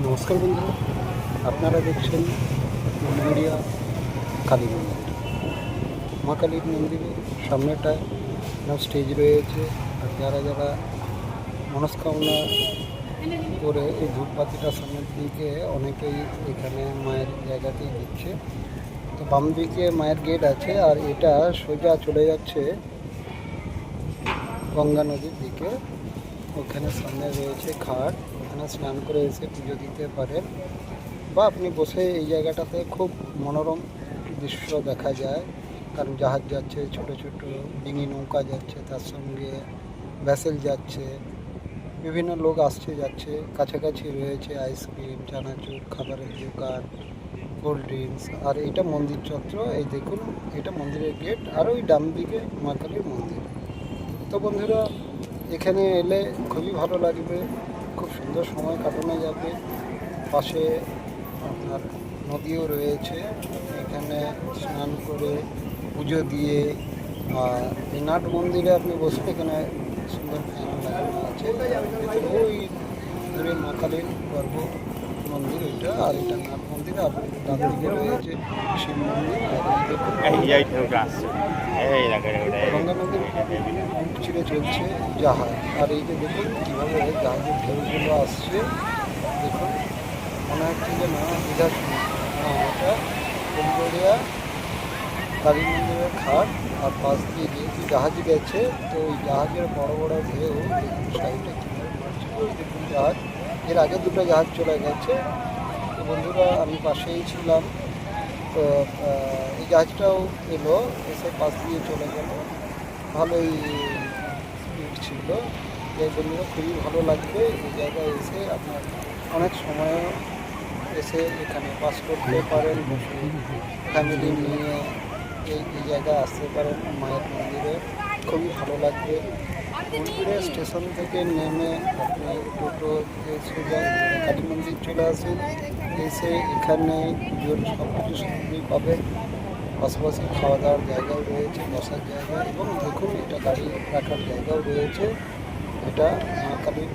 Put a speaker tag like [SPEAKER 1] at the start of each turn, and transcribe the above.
[SPEAKER 1] নমস্কার বন্ধুরা, আপনারা দেখছেন মিডিয়া কালী মন্দির। মা কালীর মন্দিরের সামনেটায় স্টেজ রয়েছে, আর যারা যারা মনস্কামনা করে এই ধূপবাতিটা সামনের দিকে অনেকেই এখানে মায়ের জায়গাতেই দিচ্ছে। তো বাম দিকে মায়ের গেট আছে, আর এটা সোজা চলে যাচ্ছে গঙ্গা নদীর দিকে। ওখানে সামনে রয়েছে ঘাট, ওখানে স্নান করে এসে পুজো দিতে পারেন, বা আপনি বসে এই জায়গাটাতে খুব মনোরম দৃশ্য দেখা যায়। কারণ জাহাজ যাচ্ছে, ছোট ছোট ডিঙি নৌকা যাচ্ছে, তার সঙ্গে ভ্যাসেল যাচ্ছে, বিভিন্ন লোক আসছে যাচ্ছে। কাছাকাছি রয়েছে আইসক্রিম, চানাচুর, খাবারের দোকান, কোল্ড ড্রিঙ্কস। আর এটা মন্দির চত্বর, এই দেখুন এটা মন্দিরের গেট, আর ওই ডান দিকে মা কালীর মন্দির। তো বন্ধুরা, এখানে এলে খুবই ভালো লাগবে, খুব সুন্দর সময় কাটানো যাবে। পাশে আপনার নদীও রয়েছে, এখানে স্নান করে পুজো দিয়ে। আর এই নাট মন্দিরে আপনি বসে, এখানে সুন্দর ফ্যান লাগানো আছে। ওই দূরে মা কালীর গর্ভ মন্দির ওইটা, আর এটা নাট মন্দির। আর ডান দিকে রয়েছে শিব মন্দির। আর দেখুন গঙ্গা নদীর বুক ছিঁড়ে চলছে জাহাজ। আর এই যে দেখুন কীভাবে জাহাজের ঢেউগুলো আসছে, দেখুন মনে হচ্ছে যে না দীঘা না, এটা ফুলগড়িয়া কালী মন্দিরের ঘাট। আর পাশ দিয়ে যেহেতু জাহাজ গেছে, তো ওই জাহাজের বড় বড় ঢেউ দেখুন সাইডে কীভাবে মারছে। ওই দেখুন জাহাজ, এর আগে দুটো জাহাজ চলে গেছে। তো বন্ধুরা, আমি পাশেই ছিলাম, তো এই জাহাজটাও এলো, এসে পাশ দিয়ে চলে গেল। ভালোই স্পিড ছিল। এই বন্ধুরা, খুবই ভালো লাগবে এই জায়গায় এসে। আপনার অনেক সময় এসে এখানে পাস করতে পারেন, বসে ফ্যামিলি নিয়ে এই জায়গায় আসতে পারেন মায়ের মন্দিরে। খুবই ভালো লাগবে। মন্দিরের স্টেশন থেকে নেমে আপনি টোটোতে সোজা কালী মন্দির চলে আসেন, এসে এখানে পুজোর সব কিছু সামগ্রী পাবেন। পাশাপাশি খাওয়া দাওয়ার জায়গাও রয়েছে, বসার জায়গা, এবং দেখুন এটা গাড়ি রাখার জায়গাও রয়েছে। এটা মা কালীর